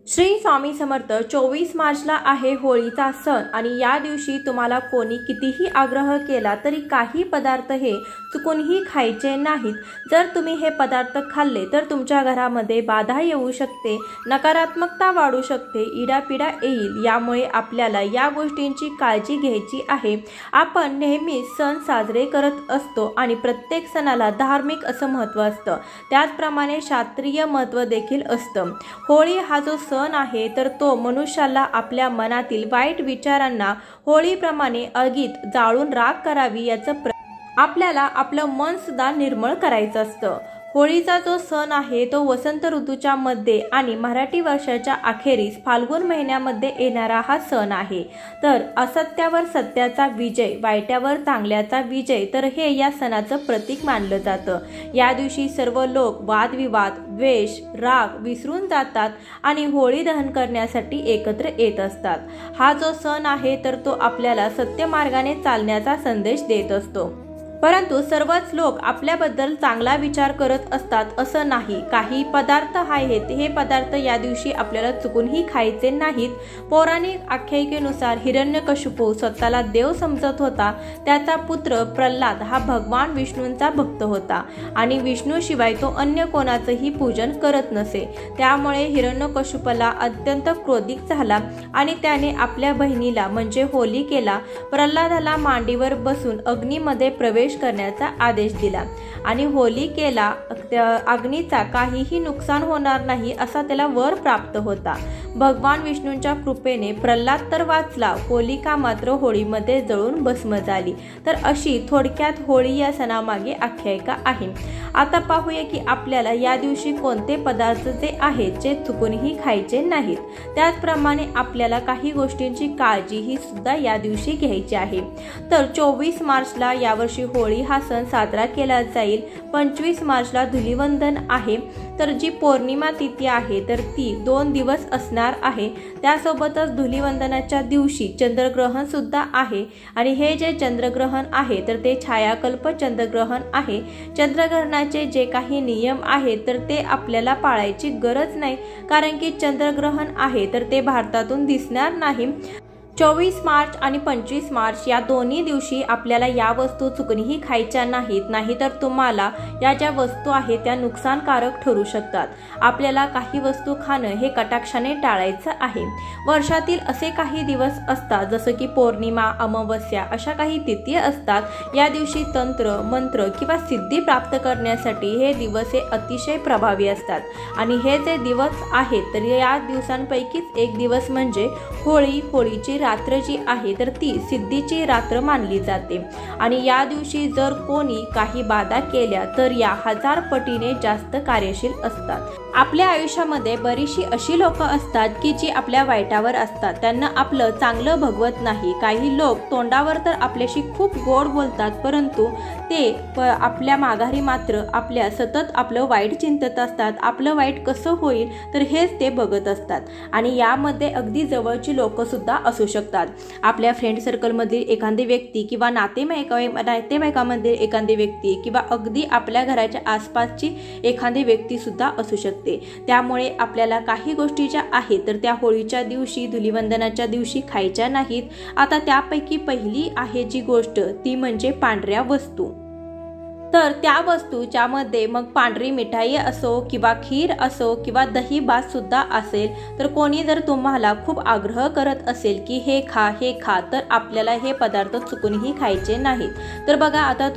श्री स्वामी समर्थ 24 मार्चला आहे होळीचा सण आणि या दिवशी तुम्हाला कोणी कितीही आग्रह केला तरी काही पदार्थ हे चुकूनही खायचे नाहीत। जर तुम्ही हे पदार्थ खाल्ले तर तुमच्या घरामध्ये बाधा येऊ शकते, नकारात्मकता वाढू शकते, इडापिडा येईल। यामुळे आपल्याला या गोष्टींची काळजी घ्यायची आहे। आपण नेहमी सण साजरे करत असतो आणि प्रत्येक सणाला धार्मिक असं महत्त्व असतं, त्याचप्रमाणे शास्त्रीय महत्त्व देखील असतं। होळी हा जो सण आहे तर तो मनुष्याला आपल्या मनातील वाईट विचारांना होळीप्रमाणे आगीत जाळून राख करावी याचं आपल्याला आपलं मन सुद्धा निर्मळ करायचं असतं। होळीचा जो सण आहे तो वसंत ऋतूच्या मध्ये आणि मराठी वर्षाच्या अखेरीस फाल्गुन महिन्यामध्ये येणारा हा सण आहे। तर असत्यावर सत्याचा विजय, वाईटावर चांगल्याचा विजय, तर हे या सणाचं प्रतीक मानलं जातं। या दिवशी सर्व लोक वादविवाद, द्वेष, राग विसरून जातात आणि होळी दहन करण्यासाठी एकत्र येत असतात। हा जो सण आहे तर तो आपल्याला सत्य मार्गाने चालण्याचा संदेश देत असतो। परंतु सर्वच लोक आपल्याबद्दल चांगला विचार करत असतात असं नाही। काही पदार्थ आहेत, हे पदार्थ या दिवशी आपल्याला चुकूनही खायचे नाहीत। पौराणिक आख्यायिकेनुसार हिरण्यकशिपू स्वतःला देव समजत होता। त्याचा पुत्र प्रल्हाद हा भगवान विष्णूंचा भक्त होता आणि विष्णूशिवाय तो अन्य कोणाचंही पूजन करत नसे। त्यामुळे हिरण्यकशिपूला अत्यंत क्रोधित झाला आणि त्याने आपल्या बहिणीला म्हणजे होलिकेला प्रल्हादाला मांडीवर बसून अग्नीमध्ये प्रवेश करण्याचा आदेश दिला आणि होलिकेला अग्नीचा काहीही नुकसान होणार नाही असा त्याला वर प्राप्त होता। भगवान विष्णूंच्या कृपेने प्रल्हाद तर वाचला, होलिका मात्र होळीमध्ये जळून भस्म झाली। तर अशी थोडक्यात होळी या सणामागे आख्यायिका आहे। आता पाहूया की आपल्याला या दिवशी कोणते पदार्थ जे आहेत जे चुकूनही खायचे नाहीत। त्याचप्रमाणे आपल्याला काही गोष्टींची काळजी ही सुद्धा या दिवशी घ्यायची आहे। तर 24 मार्चला यावर्षी होळी हा सण साजरा केला जाईल। 25 मार्चला धुलिवंदन आहे। तर जी पौर्णिमा तिथी आहे तर ती 2 दिवस असणार आहे। त्यासोबतच धुलिवंदनाच्या दिवशी चंद्रग्रहण सुद्धा आहे आणि हे जे चंद्रग्रहण आहे तर ते छायाकल्प चंद्रग्रहण आहे। चंद्रग्रहणाचे जे काही नियम आहेत तर ते आपल्याला पाळायची गरज नाही, कारण की चंद्रग्रहण आहे तर ते भारतातून दिसणार नाही। 24 मार्च आणि 25 मार्च या दोन्ही दिवशी आपल्याला या वस्तू चुकूनही खायच्या नाहीत, नाहीतर तुम्हाला या ज्या वस्तू आहेत त्या नुकसानकारक ठरू शकतात। आपल्याला काही वस्तू खाणं हे कटाक्षाने टाळायचं आहे। वर्षातील असे काही दिवस असतात जसं की पौर्णिमा, अमावस्या अशा काही तिथी असतात। या दिवशी तंत्र, मंत्र किंवा सिद्धी प्राप्त करण्यासाठी हे दिवस हे अतिशय प्रभावी असतात आणि हे जे दिवस आहेत तर या दिवसांपैकीच एक दिवस म्हणजे होळी। होळीची रात्र जी आहे तर ती सिद्धीची रात्र मानली जाते आणि या दिवशी जर कोणी काही बाधा केल्या तर या 1000 पटीने जास्त कार्यशील असतात। आपल्या आयुष्यामध्ये बरीचशी अशी लोक असतात की जी आपल्या वाईटावर असतात, त्यांना आपलं चांगलं भगवत नाही। काही लोक तोंडावर तर आपल्याशी खूप गोड बोलतात, परंतु ते आपल्या माघारी मात्र आपल्या सतत आपलं वाईट चिंतत असतात। आपलं वाईट कसं होईल तर हेच ते बघत असतात आणि यामध्ये अगदी जवळची लोक सुद्धा असू शकतात। आपल्या फ्रेंड सर्कलमधील एखादी व्यक्ती किंवा नातेवाईकामध्ये एखादी व्यक्ती किंवा अगदी आपल्या घराच्या आसपासची एखादी व्यक्ती सुद्धा असू शकते। त्यामुळे आपल्याला काही गोष्टी ज्या आहेत तर त्या होळीच्या दिवशी, धुलिवंदनाच्या दिवशी खायच्या नाहीत। आता त्यापैकी पहिली आहे जी गोष्ट ती म्हणजे पांढऱ्या वस्तू। तर त्या वस्तू ज्यामध्ये मग पांढरी मिठाई असो किंवा खीर असो किंवा दही भात सुद्धा असेल, तर कोणी जर तुम्हाला खूप आग्रह करत असेल की हे खा तर आपल्याला हे पदार्थ चुकूनही खायचे नाहीत। तर बघा आता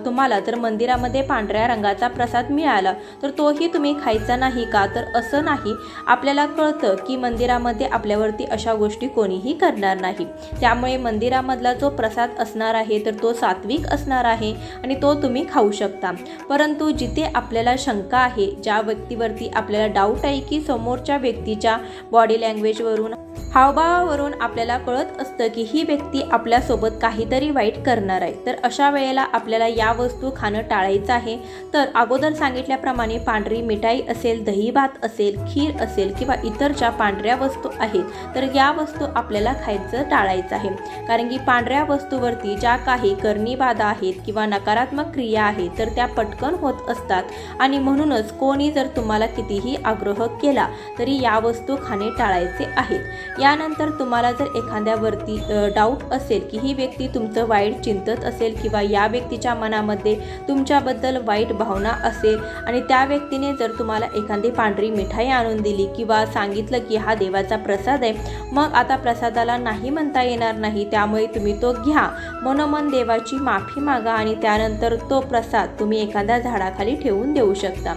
तुम्हाला जर मंदिरामध्ये पांढऱ्या रंगाचा प्रसाद मिळाला तर तोही तुम्ही खायचा नाही का? तर असं नाही। आपल्याला कळतं की मंदिरामध्ये आपल्यावरती अशा गोष्टी कोणीही करणार नाही, त्यामुळे मंदिरामधला जो प्रसाद असणार आहे तर तो सात्विक असणार आहे आणि तो तुम्ही खाऊ शकता। परंतु जिथे आपल्याला शंका आहे, ज्या व्यक्तीवरती आपल्याला डाऊट आहे की समोरच्या व्यक्तीच्या बॉडी लँग्वेजवरून हावभावावरून आपल्याला कळत असतं की ही व्यक्ती आपल्यासोबत काहीतरी वाईट करणार आहे। तर अशा वेळेला आपल्याला या वस्तू खाणं टाळायचं आहे। तर अगोदर सांगितल्याप्रमाणे पांढरी मिठाई असेल, दही भात असेल, खीर असेल किंवा इतर ज्या पांढऱ्या वस्तू आहेत तर या वस्तू आपल्याला खायचं टाळायचं आहे। कारण की पांढऱ्या वस्तूवरती ज्या काही करणी बाधा आहेत किंवा नकारात्मक क्रिया आहेत तर त्या पटकन होत असतात आणि म्हणूनच कोणी जर तुम्हाला कितीही आग्रह केला तरी या वस्तू खाणे टाळायचे आहेत। यानंतर तुम्हाला जर एखाद्यावरती डाऊट असेल की ही व्यक्ती तुमचं वाईट चिंतत असेल किंवा या व्यक्तीच्या मनामध्ये तुमच्याबद्दल वाईट भावना असेल आणि त्या व्यक्तीने जर तुम्हाला एखादी पांढरी मिठाई आणून दिली किंवा सांगितलं की हा देवाचा प्रसाद आहे, मग आता प्रसादाला नाही म्हणता येणार नाही, त्यामुळे तुम्ही तो घ्या, मनोमन देवाची माफी मागा आणि त्यानंतर तो प्रसाद तुम्ही एखाद्या झाडाखाली ठेवून देऊ शकता।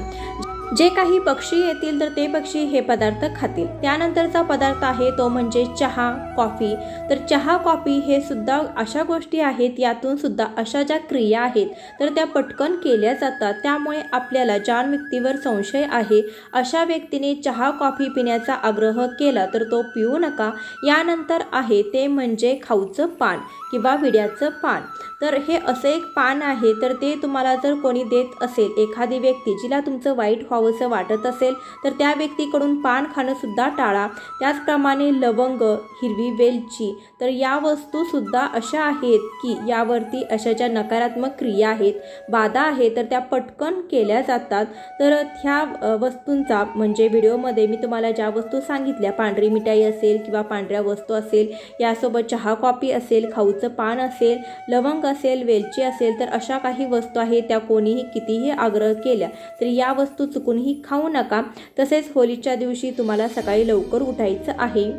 जे काही पक्षी येतील तर ते पक्षी हे पदार्थ खातील। त्यानंतरचा पदार्थ आहे तो म्हणजे चहा, कॉफी। तर चहा, कॉफी हे सुद्धा अशा गोष्टी आहेत, यातून सुद्धा अशा ज्या क्रिया आहेत तर त्या पटकन केल्या जातात। त्यामुळे आपल्याला ज्या व्यक्तीवर संशय आहे अशा व्यक्तीने चहा, कॉफी पिण्याचा आग्रह केला तर तो पिऊ नका। यानंतर आहे ते म्हणजे खाऊचं पान किंवा विड्याचं पान। तर हे असं एक पान आहे, तर ते तुम्हाला जर कोणी देत असेल, एखादी व्यक्ती जिला तुमचं वाईट व्हावंसं वाटत असेल तर त्या व्यक्तीकडून पान खाणं सुद्धा टाळा। त्याचप्रमाणे लवंग, हिरवी वेलची, तर या वस्तू सुद्धा अशा आहेत की यावरती अशा ज्या नकारात्मक क्रिया आहेत, बाधा आहेत तर त्या पटकन केल्या जातात। तर ह्या वस्तूंचा म्हणजे व्हिडिओमध्ये मी तुम्हाला ज्या वस्तू सांगितल्या, पांढरी मिठाई असेल किंवा पांढऱ्या वस्तू असेल, यासोबत चहा, कॉफी असेल, खाऊचं पान असेल, लवंग असेल, वेलची असेल, तर अशा काही वस्तू आहेत त्या कोणीही कितीही आग्रह केल्या तर या वस्तू चुकूनही खाऊ नका। तसेच होळीच्या दिवशी तुम्हाला सकाळी लवकर उठायचं आहे,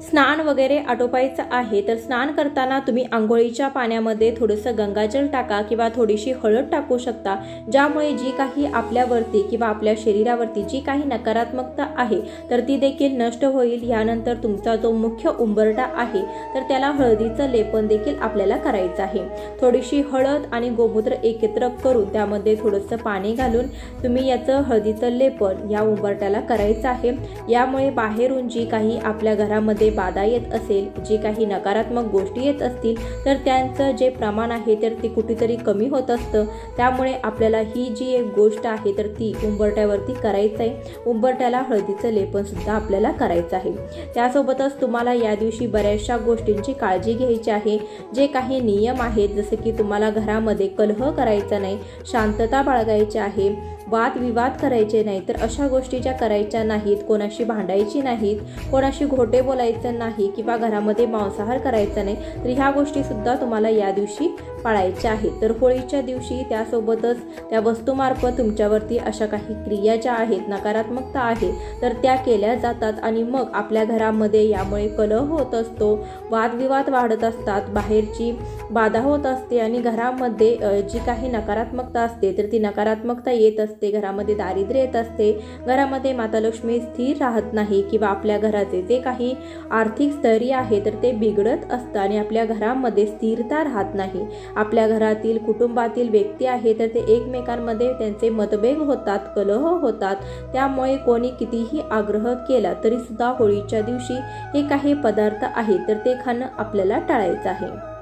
स्नान वगैरे आटोपायचं आहे। तर स्नान करताना तुम्ही आंघोळीच्या पाण्यामध्ये थोडंसं गंगाजल टाका किंवा थोडीशी हळद टाकू शकता, ज्यामुळे जी काही आपल्यावरती किंवा आपल्या शरीरावरती जी काही नकारात्मकता आहे तर ती देखील नष्ट होईल। यानंतर तुमचा जो मुख्य उंबरठा आहे तर त्याला हळदीचं लेपन देखील आपल्याला करायचं आहे। थोडीशी हळद आणि गोमूत्र एकत्र करून त्यामध्ये थोडंसं पाणी घालून तुम्ही याचं हळदीचं लेपन या उंबरठ्याला करायचं आहे। यामुळे बाहेरून जी काही आपल्या घरामध्ये बाधा येत असेल, जी काही नकारात्मक गोष्टी येत असतील तर त्यांचं जे प्रमाण आहे तर ते कुठेतरी कमी होत असतं। त्यामुळे आपल्याला ही जी एक गोष्ट आहे तर ती उंबरठ्यावरती करायचं आहे। उंबरठ्याला हळदीचं लेपन सुद्धा आपल्याला करायचं आहे। त्यासोबतच तुम्हाला या दिवशी बऱ्याचशा गोष्टींची काळजी घ्यायची आहे। जे काही नियम आहेत जसे की तुम्हाला घरामध्ये कलह करायचा नाही, शांतता बाळगायची आहे, वादविवाद करायचे नाही, तर अशा गोष्टी ज्या करायच्या नाहीत, कोणाशी भांडायची नाहीत, कोणाशी खोटे बोलायचं नाही किंवा घरामध्ये मांसाहार करायचा नाही, तर ह्या गोष्टी सुद्धा तुम्हाला या दिवशी पाळायच्या आहेत। तर होळीच्या दिवशी त्यासोबतच त्या वस्तूमार्फत तुमच्यावरती अशा काही क्रिया ज्या आहेत, नकारात्मकता आहे तर त्या केल्या जातात आणि मग आपल्या घरामध्ये यामुळे कलह होत असतो, वादविवाद वाढत असतात, बाहेरची बाधा होत असते आणि घरामध्ये जी काही नकारात्मकता असते तर ती नकारात्मकता येत असते, घरामध्ये दारिद्र्य येत असते, घरामध्ये माता लक्ष्मी स्थिर राहत नाही किंवा आपल्या घराचे जे काही आर्थिक स्थैर्य आहे तर ते बिघडत असतं आणि आपल्या घरामध्ये स्थिरता राहत नाही। आपल्या घरातील कुटुंबातील व्यक्ती आहे तर ते एकमेकांमध्ये त्यांचे मतभेद होतात, कलह होतात। त्यामुळे कोणी कितीही आग्रह केला तरी सुद्धा होळीच्या दिवशी हे काही पदार्थ आहेत तर ते खाणं आपल्याला टाळायचं आहे।